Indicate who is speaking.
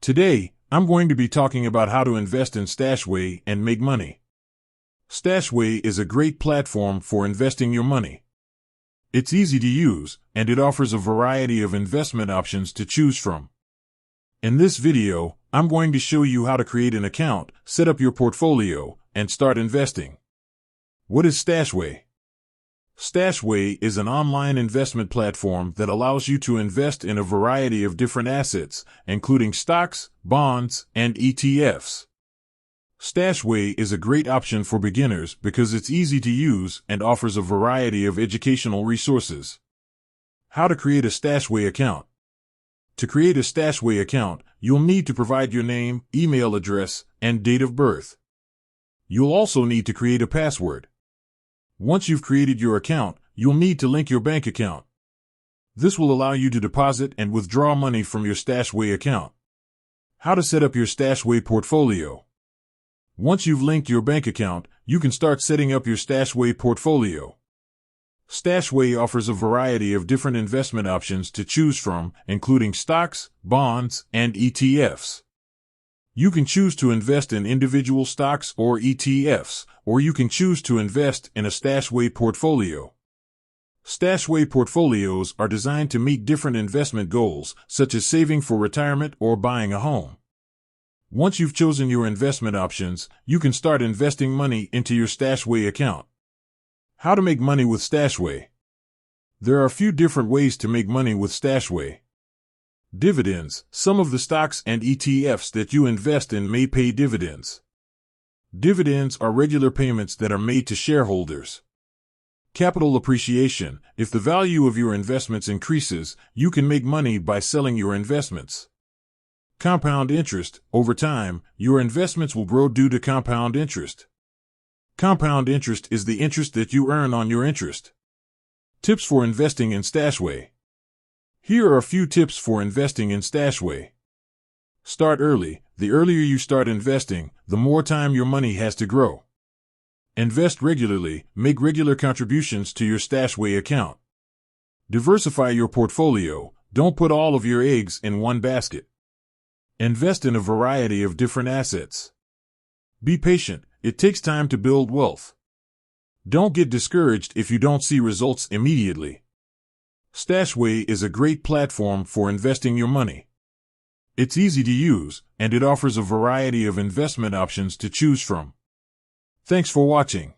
Speaker 1: Today, I'm going to be talking about how to invest in Stashway and make money. Stashway is a great platform for investing your money. It's easy to use, and it offers a variety of investment options to choose from. In this video, I'm going to show you how to create an account, set up your portfolio, and start investing. What is Stashway? Stashway is an online investment platform that allows you to invest in a variety of different assets, including stocks, bonds, and ETFs. Stashway is a great option for beginners because it's easy to use and offers a variety of educational resources. How to create a Stashway account? To create a Stashway account, you'll need to provide your name, email address, and date of birth. You'll also need to create a password. Once you've created your account, you'll need to link your bank account. This will allow you to deposit and withdraw money from your Stashway account. How to set up your Stashway portfolio? Once you've linked your bank account, you can start setting up your Stashway portfolio. Stashway offers a variety of different investment options to choose from, including stocks, bonds, and ETFs. You can choose to invest in individual stocks or ETFs, or you can choose to invest in a Stashway portfolio. Stashway portfolios are designed to meet different investment goals, such as saving for retirement or buying a home. Once you've chosen your investment options, you can start investing money into your Stashway account. How to make money with Stashway? There are a few different ways to make money with Stashway. Dividends. Some of the stocks and ETFs that you invest in may pay dividends. Dividends are regular payments that are made to shareholders. Capital appreciation. If the value of your investments increases, you can make money by selling your investments. Compound interest. Over time, your investments will grow due to compound interest. Compound interest is the interest that you earn on your interest. Tips for investing in Stashway. Here are a few tips for investing in Stashway. Start early. The earlier you start investing, the more time your money has to grow. Invest regularly. Make regular contributions to your Stashway account. Diversify your portfolio. Don't put all of your eggs in one basket. Invest in a variety of different assets. Be patient. It takes time to build wealth. Don't get discouraged if you don't see results immediately. Stashway is a great platform for investing your money. It's easy to use, and it offers a variety of investment options to choose from. Thanks for watching.